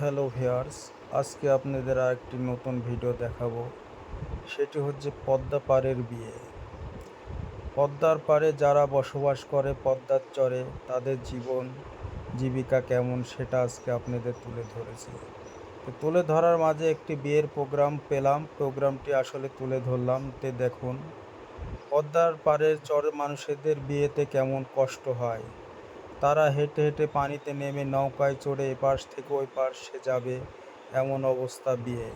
Hello viewers, আজকে আপনাদের আরেকটি নতুন ভিডিও দেখাবো। সেটি হচ্ছে পদ্মা পাড়ের বিয়ে। পদ্মার পাড়ে যারা বসবাস করে পদ্মার চরে, তাদের জীবন জীবিকা কেমন সেটা আজকে আপনাদের তুলে ধরেছি। তো তুলে ধরার মাঝে একটি বিয়ের প্রোগ্রাম পেলাম, প্রোগ্রামটি আসলে তুলে ধরলাম। দেখুন পদ্মার পাড়ের চরের মানুষদের বিয়েতে কেমন কষ্ট হয়। তারা হেঁটে হেঁটে পানিতে নেমে নৌকায় চড়ে এপাশ থেকে ওই পাশে যাবে, এমন অবস্থা বিয়ে।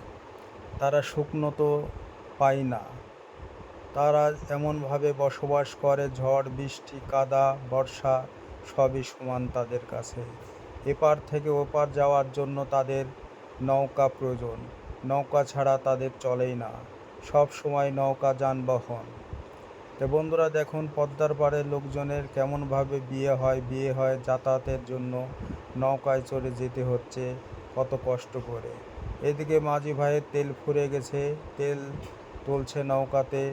তারা শুকনো তো পায় না। তারা এমনভাবে বসবাস করে, ঝড় বৃষ্টি কাদা বর্ষা সবই সমান তাদের কাছে। এপার থেকে ওপার যাওয়ার জন্য তাদের নৌকা প্রয়োজন। নৌকা ছাড়া তাদের চলেই না, সব সময় নৌকা যানবাহন। তো বন্ধুরা দেখুন পদ্মার পাড়ের লোকজনের কেমনভাবে বিয়ে হয় যাতায়াতের জন্য নৌকায় চড়ে যেতে হচ্ছে কত কষ্ট করে। এদিকে মাঝি ভাইয়ের তেল ফুরিয়ে গেছে, তেল তুলছে নৌকাতে।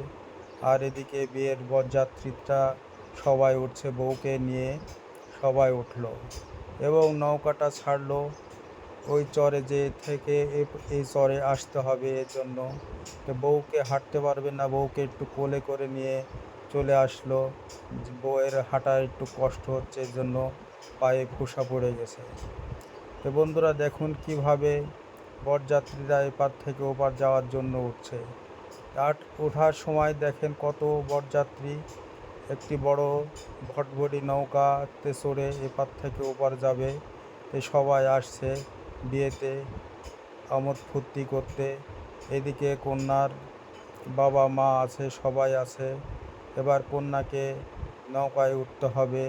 আর এদিকে বিয়ের বরযাত্রীরা সবাই উঠছে, বউকে নিয়ে সবাই উঠল এবং নৌকাটা ছাড়লো। ওই চরে যে থেকে এই চরে আসতে হবে, এর জন্য তো বউকে হাঁটতে পারবে না, বউকে একটু কোলে করে নিয়ে চলে আসলো। বউয়ের হাঁটা একটু কষ্ট হচ্ছে, এর জন্য পায়ে ফোসা পড়ে গেছে। তো বন্ধুরা দেখুন কিভাবে বরযাত্রীরা এপার থেকে ওপার যাওয়ার জন্য উঠছে। আর ওঠার সময় দেখেন কত বরযাত্রী একটি বড় ভটভটি নৌকাতে চড়ে এপার থেকে ওপার যাবে। সবাই আসছে বিয়েতে আমোদ ফুর্তি করতে। এদিকে কন্যার বাবা মা আছে, সবাই আছে। এবার কন্যাকে নৌকায় উঠতে হবে,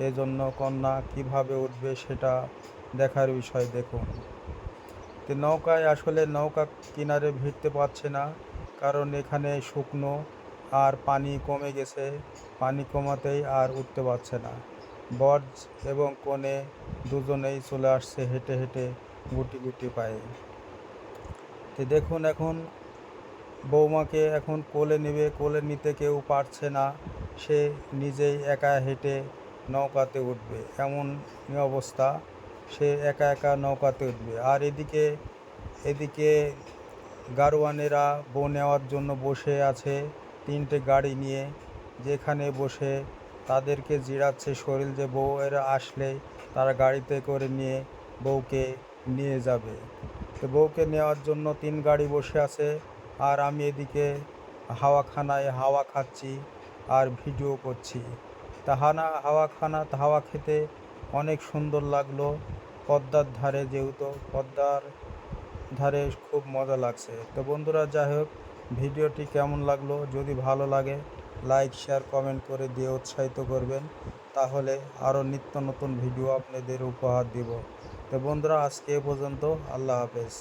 এজন্য কন্যা কিভাবে উঠবে সেটা দেখার বিষয়। দেখুন তো নৌকায় আসলে নৌকা কিনারে ভিড়তে পারছে না, কারণ এখানে শুকনো আর পানি কমে গেছে। পানি কমাতেই আর উঠতে পারছে না। বর এবং কনে দুজনেই চলে আসছে হেঁটে হেঁটে গুটি গুটি পায়ে। তো দেখুন এখন বৌমাকে এখন কোলে নেবে, কোলে নিতে কেউ পারছে না। সে নিজেই একা হেঁটে নৌকাতে উঠবে, এমন অবস্থা। সে একা একা নৌকাতে উঠবে। আর এদিকে এদিকে গাড়োয়ানেরা বউ নেওয়ার জন্য বসে আছে তিনটে গাড়ি নিয়ে, যেখানে বসে তাদেরকে জিরাচ্ছে শরীর, যে বউয়েরা আসলে তারা গাড়িতে করে নিয়ে বউকে নিয়ে যাবে। তো বউকে নেওয়ার জন্য তিন গাড়ি বসে আছে। আর আমি এদিকে হাওয়াখানায় হাওয়া খাচ্ছি আর ভিডিও করছি। হাওয়া খেতে অনেক সুন্দর লাগলো। পদ্মার ধারে, যেহেতু পদ্মার ধারে খুব মজা লাগছে। তো বন্ধুরা যাই হোক, ভিডিওটি কেমন লাগলো, যদি ভালো লাগে লাইক শেয়ার কমেন্ট করে দিয়ে উৎসাহিত করবেন, তাহলে আরও নিত্য নতুন ভিডিও আপনাদের উপহার দিব। তো বন্ধুরা আজকে এ পর্যন্ত, আল্লাহ হাফেজ।